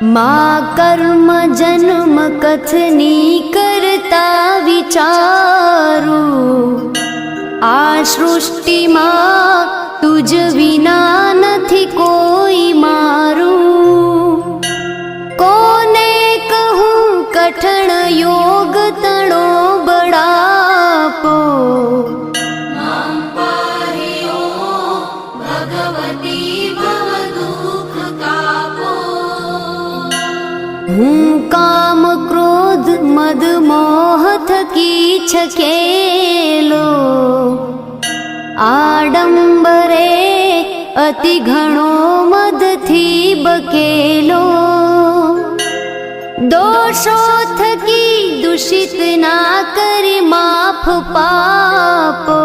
मा કર્મ જન્મ કથની કરતા વિચારું, આ સૃષ્ટિમાં તુજ વિના નથી કોઈ મારું. કોને કહું કઠણ યોગ તણો બળાપો, હું કામ ક્રોધ મદ મોહ થકી છકેલો, આડંબરે અતિ ઘણો મદથી બકેલો. દોષો થકી દૂષિત ના કરી માફ પાપો,